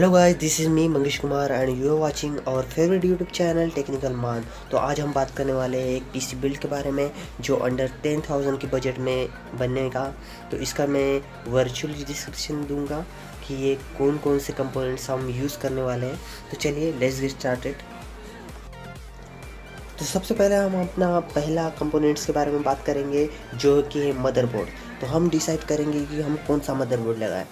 Hello guys, this is me Mangesh Kumar and you are watching our favourite YouTube channel Technical Man. तो आज हम बात करने वाले हैं एक पीसी बिल्ड के बारे में जो अंडर 10,000 की बजट में बनेगा। तो इसका मैं वर्चुअल डिस्क्रिप्शन दूंगा कि ये कौन कौन से कंपोनेंट्स हम यूज़ करने वाले हैं। तो चलिए लेट्स गेट स्टार्टेड। तो सबसे पहले हम अपना पहला कंपोनेंट्स के बारे में बात करेंगे जो कि है मदरबोर्ड। तो हम डिसाइड करेंगे कि हम कौन सा मदरबोर्ड लगाएं।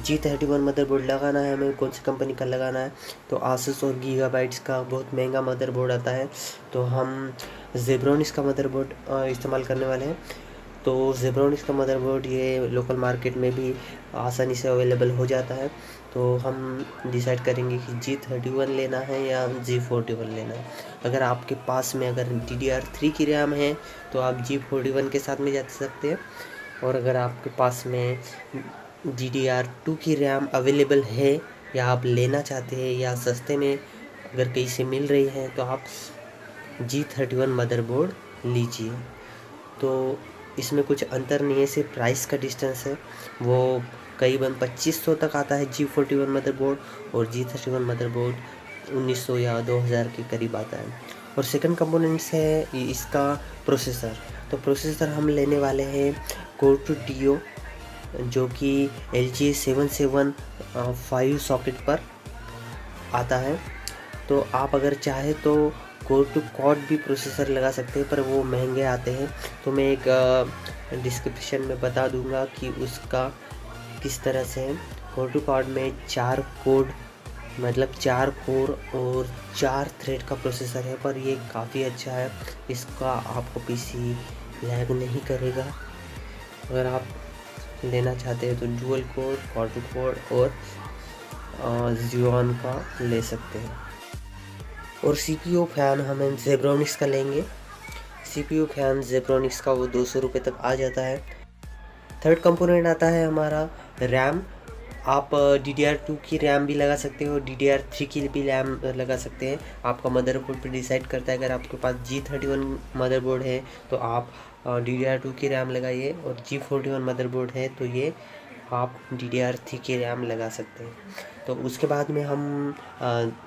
G31 मदरबोर्ड लगाना है हमें, कौन सी कंपनी का लगाना है। तो आसूस और गीगाबाइट्स का बहुत महंगा मदरबोर्ड आता है, तो हम जेब्रोनिक्स का मदरबोर्ड इस्तेमाल करने वाले हैं। तो जेब्रोनिक्स का मदरबोर्ड ये लोकल मार्केट में भी आसानी से अवेलेबल हो जाता है। तो हम डिसाइड करेंगे कि G31 लेना है या G41 लेना है। अगर आपके पास में अगर DDR3 की रैम है तो आप G41 के साथ में जा सकते हैं, और अगर आपके पास में DDR2 की रैम अवेलेबल है या आप लेना चाहते हैं या सस्ते में अगर कहीं से मिल रही है तो आप G31 मदरबोर्ड लीजिए। तो इसमें कुछ अंतर नहीं है, सिर्फ प्राइस का डिस्टेंस है। वो करीबन 2500 तक आता है G41 मदरबोर्ड, और G31 मदरबोर्ड 1900 या 2000 के करीब आता है। और सेकंड कंपोनेंट्स है इसका प्रोसेसर। तो प्रोसेसर हम लेने वाले हैं Core 2 Duo जो कि LG 775 सॉकेट पर आता है। तो आप अगर चाहे तो Core 2 Quad भी प्रोसेसर लगा सकते हैं, पर वो महंगे आते हैं। तो मैं एक डिस्क्रिप्शन में बता दूंगा कि उसका किस तरह से है। Core 2 Quad में 4 कोड मतलब 4 कोर और 4 थ्रेड का प्रोसेसर है, पर ये काफ़ी अच्छा है। इसका आपको पीसी लैग नहीं करेगा। अगर आप लेना चाहते हैं तो डुअल कोर, Core 2 Quad और Xeon का ले सकते हैं। और CPU फ़ैन हमें जेब्रोनिक्स का लेंगे। CPU फ़ैन जेब्रोनिक्स का वो 200 रुपये तक आ जाता है। थर्ड कंपोनेंट आता है हमारा रैम। आप DDR2 की रैम भी लगा सकते हो, DDR3 की भी रैम लगा सकते हैं। आपका मदरबोर्ड पे डिसाइड करता है। अगर आपके पास G31 मदरबोर्ड है तो आप DDR2 की रैम लगाइए, और G41 मदरबोर्ड है तो ये आप DDR3 की रैम लगा सकते हैं। तो उसके बाद में हम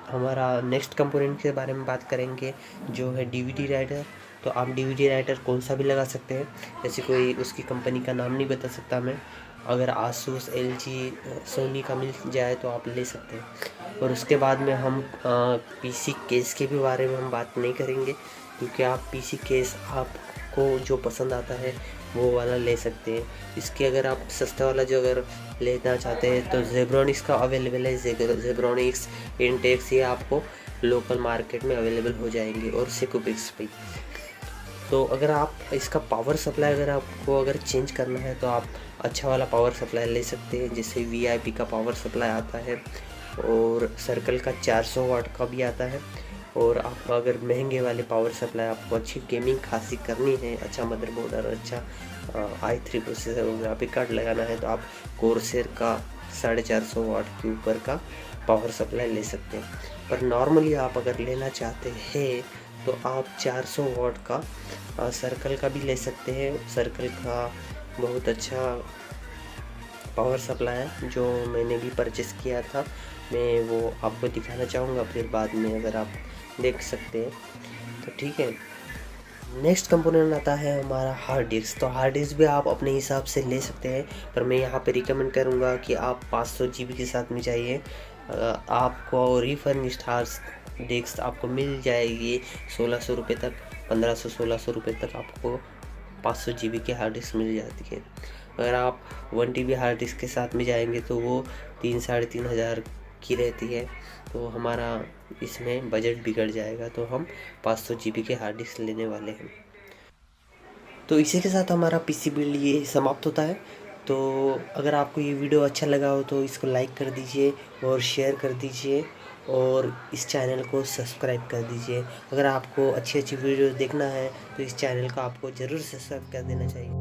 हमारा नेक्स्ट कंपोनेंट के बारे में बात करेंगे जो है DVD राइटर। तो आप DVD राइटर कौन सा भी लगा सकते हैं, जैसे कोई उसकी कंपनी का नाम नहीं बता सकता मैं। अगर आसूस, LG, सोनी का मिल जाए तो आप ले सकते हैं। और उसके बाद में हम PC केस के भी बारे में हम बात नहीं करेंगे, क्योंकि आप PC केस आपको जो पसंद आता है वो वाला ले सकते हैं। इसके अगर आप सस्ता वाला जो अगर लेना चाहते हैं तो जेब्रोनिक्स का अवेलेबल है। जेब्रोनिक्स, इंटेक्स ये आपको लोकल मार्केट में अवेलेबल हो जाएंगे, और सिकोपिक्स भी। तो अगर आप इसका पावर सप्लाई अगर चेंज करना है तो आप अच्छा वाला पावर सप्लाई ले सकते हैं, जैसे VIP का पावर सप्लाई आता है, और सर्कल का 400 वाट का भी आता है। और आपको अगर महंगे वाले पावर सप्लाई आपको अच्छी गेमिंग खासी करनी है, अच्छा मदरबोर्ड और अच्छा i3 प्रोसेसर और ग्राफिक कार्ड लगाना है, तो आप कोर्सेर का 450 वाट के ऊपर का पावर सप्लाई ले सकते हैं। पर नॉर्मली आप अगर लेना चाहते हैं तो आप 400 वाट का सर्कल का भी ले सकते हैं। सर्कल का बहुत अच्छा पावर सप्लाई है जो मैंने भी परचेस किया था। मैं वो आपको दिखाना चाहूँगा फिर बाद में, अगर आप देख सकते हैं तो ठीक है। नेक्स्ट कंपोनेंट आता है हमारा हार्ड डिस्क। तो हार्ड डिस्क भी आप अपने हिसाब से ले सकते हैं, पर मैं यहाँ पे रिकमेंड करूँगा कि आप 500 GB के साथ में चाहिए। आपको रिफर्निश्ड हार्ड डिस्क आपको मिल जाएगी 1600 रुपये तक, 1500-1600 रुपये तक आपको 500 GB की हार्ड डिस्क मिल जाती है। अगर आप 1 TB हार्ड डिस्क के साथ में जाएंगे तो वो 3-3.5 हज़ार की रहती है। तो हमारा इसमें बजट बिगड़ जाएगा, तो हम 500 GB के हार्ड डिस्क लेने वाले हैं। तो इसी के साथ हमारा PC बिल्ड ये समाप्त होता है। तो अगर आपको ये वीडियो अच्छा लगा हो तो इसको लाइक कर दीजिए और शेयर कर दीजिए, और इस चैनल को सब्सक्राइब कर दीजिए। अगर आपको अच्छी अच्छी वीडियो देखना है तो इस चैनल को आपको ज़रूर सब्सक्राइब कर देना चाहिए।